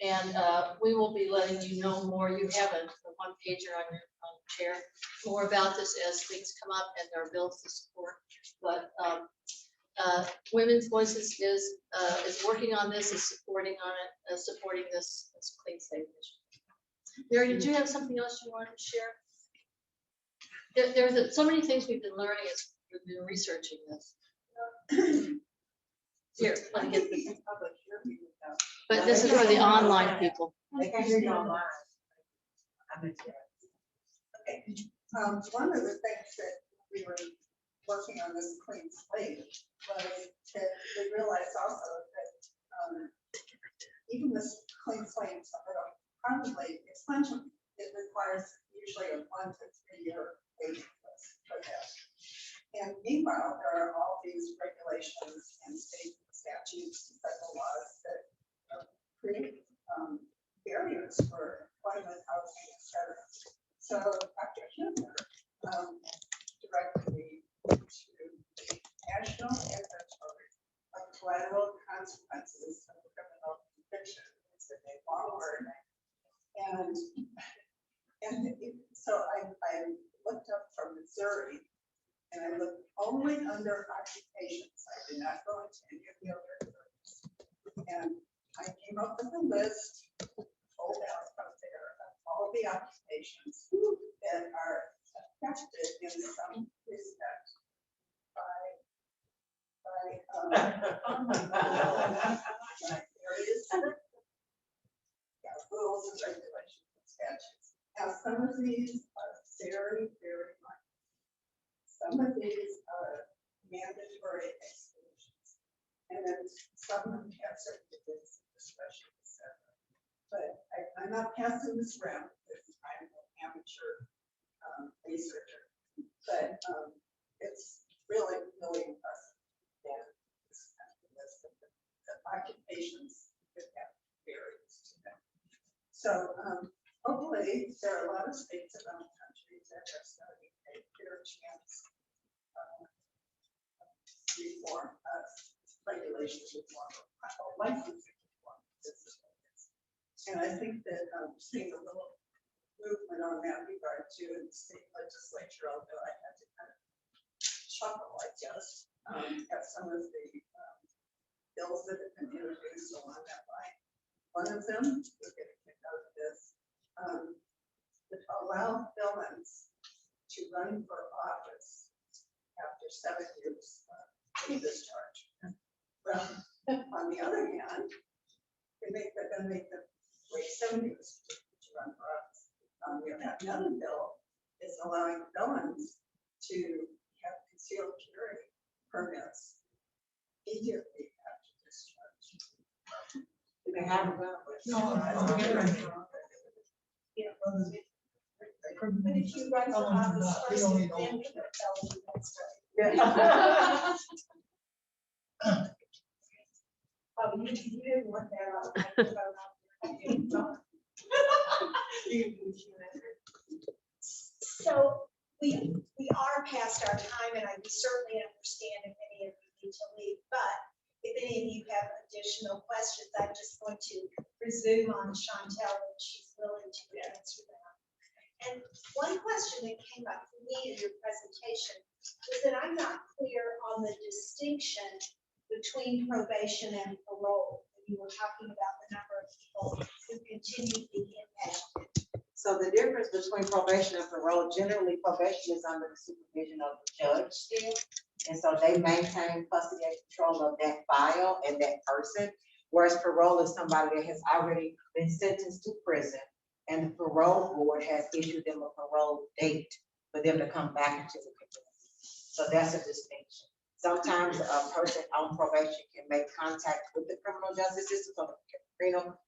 And we will be letting you know more. You have a one pager on your chair, more about this as things come up and there are bills to support. But Women's Voices is working on this, is supporting on it, supporting this Clean Slate Initiative. Mary, did you have something else you wanted to share? There's so many things we've been learning as we've been researching this. Here, let me get this. But this is for the online people. They can hear you online. Okay, one of the things that we were working on this clean slate was that we realized also that even this clean slate, probably expungement, it requires usually a 1 to 3 year waiting list for that. And meanwhile, there are all these regulations and state statutes and federal laws that create barriers for employment, housing, etc. So Dr. Huebner directed me to the National Inventory of Collateral Consequences of Criminal Conviction. It's a long word. And so I looked up from Missouri, and I looked only under occupations. I did not go into any of the other groups. And I came up with a list, pulled out from there, of all the occupations that are affected in some respect by areas, rules and regulations and statutes. Now, some of these are very, very minor. Some of these are mandatory exclusions. And then some of them have certain degrees of discretion, etc. But I'm not passing this around because I'm an amateur researcher. But it's really, really impressive. And this kind of list of the occupations that have barriers to them. So hopefully there are a lot of states around the country that are starting a fair chance reform, regulations reform, or licensing reform. And I think that seeing a little movement on that regard too in the state legislature, although I had to kind of chuckle, I guess, at some of the bills that have been introduced along that line. One of them, we're getting kicked out of this, would allow felons to run for office after 7 years of discharge. Well, on the other hand, they're going to make them wait 7 years to run for office. Another bill is allowing felons to have concealed carry permits immediately after discharge. You can have a gun. But if you run for office first and then become a felon, that's right. Yeah. You didn't want that out. So we are past our time, and I certainly understand if any of you need to leave, but if any of you have additional questions, I'm just going to presume on Chantel that she's willing to answer them. And one question that came up for me in your presentation was that I'm not clear on the distinction between probation and parole. You were talking about the number of people who continue to be impacted. So the difference between probation and parole, generally probation is under the supervision of the judge still. And so they maintain custody and control of that file and that person. Whereas parole is somebody that has already been sentenced to prison, and the parole board has issued them a parole date for them to come back into the community. So that's a distinction. Sometimes a person on probation can make contact with the criminal justice system, or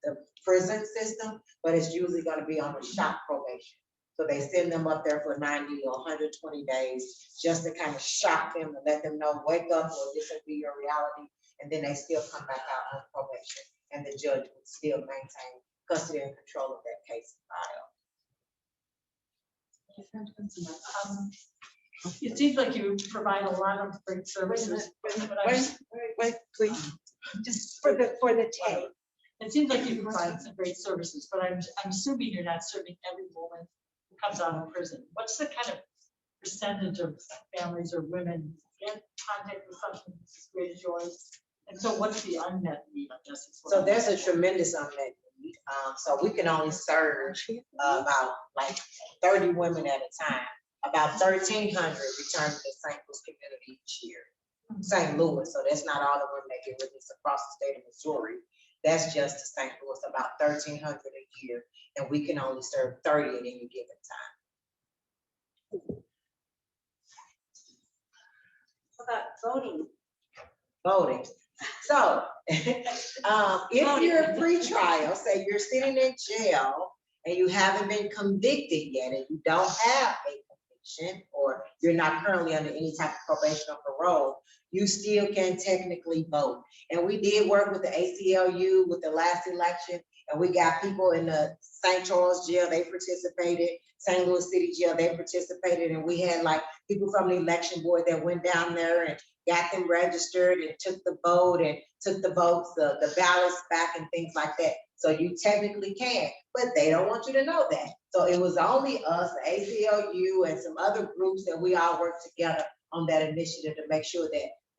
the prison system, but it's usually going to be on a shock probation. So they send them up there for 90 or 120 days just to kind of shock them and let them know, wake up, or this will be your reality. And then they still come back out on probation, and the judge would still maintain custody and control of that case file. It seems like you provide a lot of great services. but I'm- Wait, please. Just for the tape. It seems like you provide some great services, but I'm assuming you're not serving every woman who comes out of prison. What's the kind of percentage of families or women in contact with substance abuse as great as yours? And so what's the unmet need, I guess? is what So I'm- there's a tremendous unmet need. So we can only serve about like 30 women at a time. About 1,300 return to the St. Louis community each year. St. Louis, so that's not all the women that get released across the state of Missouri. That's just the St. Louis, about 1,300 a year, and we can only serve 30 at any given time. How about voting? Voting. So, if you're a pre-trial, say you're sitting in jail and you haven't been convicted yet, and you don't have a conviction, or you're not currently under any type of probation or parole, you still can technically vote. And we did work with the ACLU with the last election, and we got people in the St. Charles jail, they participated, St. Louis City jail, they participated, and we had like people from the election board that went down there and got them registered and took the vote and took the votes, the ballots back and things like that. So you technically can, but they don't want you to know that. So it was only us, the ACLU, and some other groups that we all worked together on that initiative to make sure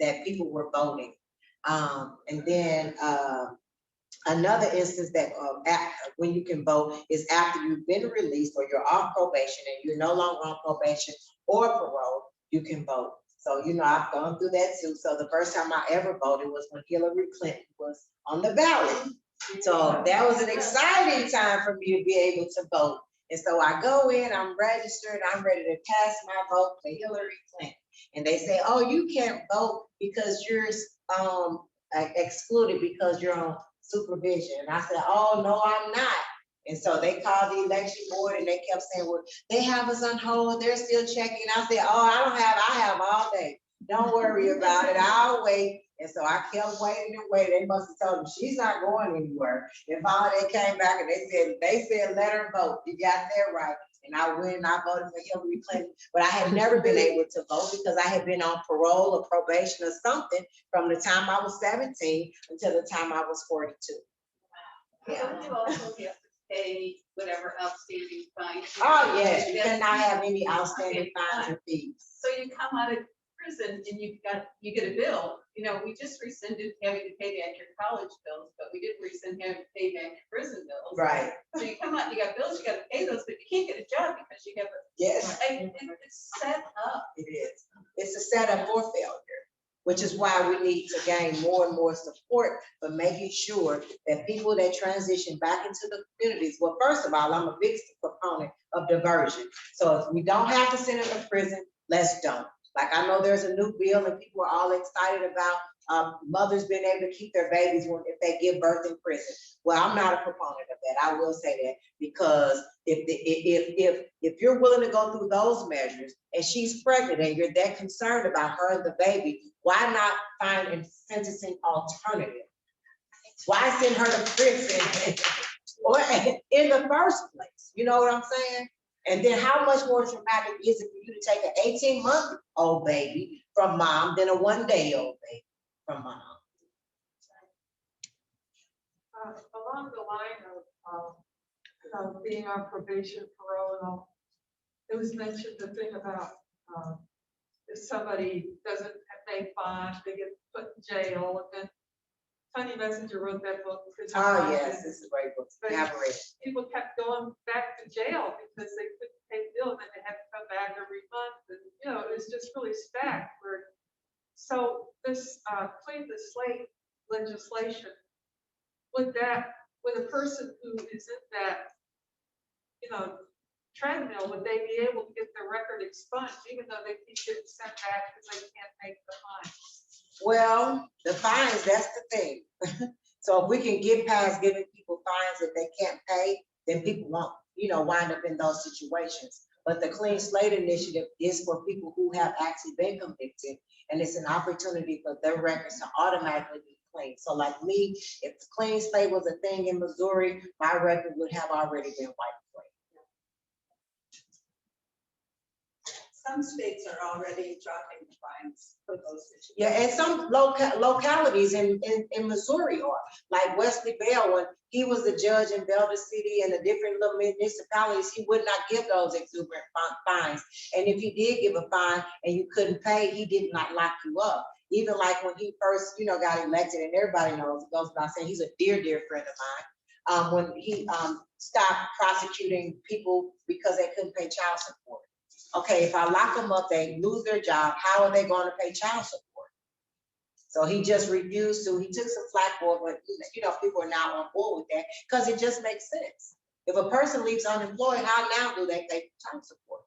that people were voting. And then another instance that when you can vote is after you've been released or you're off probation and you're no longer on probation or parole, you can vote. So, you know, I've gone through that too. So the first time I ever voted was when Hillary Clinton was on the ballot. So that was an exciting time for me to be able to vote. And so I go in, I'm registered, I'm ready to cast my vote for Hillary Clinton. And they say, oh, you can't vote because you're excluded because you're on supervision. And I said, oh, no, I'm not. And so they called the election board and they kept saying, well, they have us on hold, they're still checking. I said, oh, I have all day. Don't worry about it, I'll wait. And so I kept waiting and waiting. They must have told them she's not going anywhere. And finally they came back and they said, let her vote. You got that right. And I went and I voted for Hillary Clinton, but I had never been able to vote because I had been on parole or probation or something from the time I was 17 until the time I was 42. So you also have to pay whatever outstanding fine. Oh, yes, you cannot have any outstanding fines or fees. So you come out of prison and you get a bill, you know, we just rescinded having to pay back your college bills, but we didn't rescind having to pay back your prison bills. Right. So you come out, you got bills, you gotta pay those, but you can't get a job because you have a. Yes. It's set up. It is. It's a setup for failure, which is why we need to gain more and more support for making sure that people that transition back into the communities, well, first of all, I'm a big proponent of diversion. So if we don't have to send them to prison, let's don't. Like I know there's a new bill and people are all excited about mothers being able to keep their babies if they give birth in prison. Well, I'm not a proponent of that. I will say that because if you're willing to go through those measures and she's pregnant and you're that concerned about her and the baby, why not find a sentencing alternative? Why send her to prison or in the first place? You know what I'm saying? And then how much more traumatic is it for you to take an 18-month-old baby from mom than a 1-day-old baby from mom? Along the line of being on probation, parole, and all, it was mentioned the thing about if somebody doesn't pay bond, they get put in jail, and then Tony Messenger wrote that book. Oh, yes, this is a great book. People kept going back to jail because they couldn't pay bills and they had to come back every month. And, you know, it was just really stacked. So this clean the slate legislation, would a person who is in that, you know, treadmill, would they be able to get their record expunged even though they keep getting sent back because they can't make the fines? Well, the fines, that's the thing. So if we can get past giving people fines that they can't pay, then people won't, you know, wind up in those situations. But the Clean Slate Initiative is for people who have actually been convicted, and it's an opportunity for their records to automatically be clean. So like me, if the Clean Slate was a thing in Missouri, my record would have already been wiped clean. Some states are already dropping the fines for those situations. Yeah, and some localities in Missouri are, like Wesley Bell, when he was the judge in Belder City and the different little municipalities, he would not give those exuberant fines. And if he did give a fine and you couldn't pay, he did not lock you up. Even like when he first, got elected, and everybody knows, it goes without saying, he's a dear friend of mine. When he stopped prosecuting people because they couldn't pay child support. Okay, if I lock them up, they lose their job. How are they going to pay child support? So he just refused to. He took some flack for it, but people are now on board with that because it just makes sense. If a person leaves unemployed, how now do they pay child support?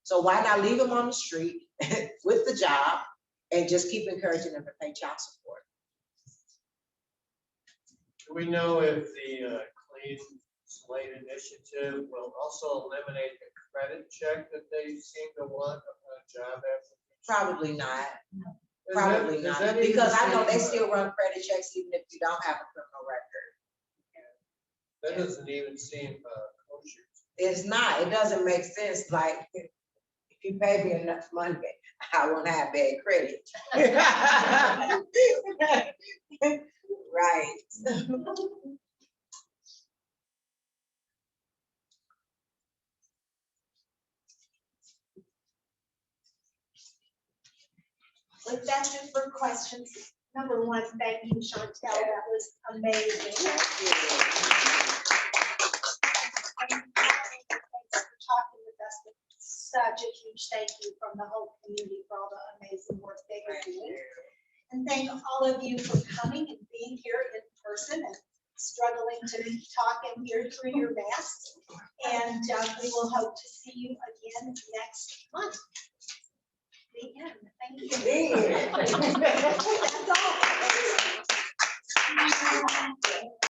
So why not leave them on the street with the job and just keep encouraging them to pay child support? Do we know if the Clean Slate Initiative will also eliminate the credit check that they seem to want a job application? Probably not. Is Probably that not, even because I know they seem, still run credit checks even if you don't have a criminal record. that doesn't even seem kosher. It's not, it doesn't make sense, like, if you pay me enough money, I won't have bad credit. Right. With that's it for questions. Number one, thank you, Chantel, that was amazing. Thanks for talking with us. Such a huge thank you from the whole community for all the amazing work they are doing. And thank all of you for coming and being here in person and struggling to talk and hear through your masks. And we will hope to see you again next month. The end. Thank you. That's all.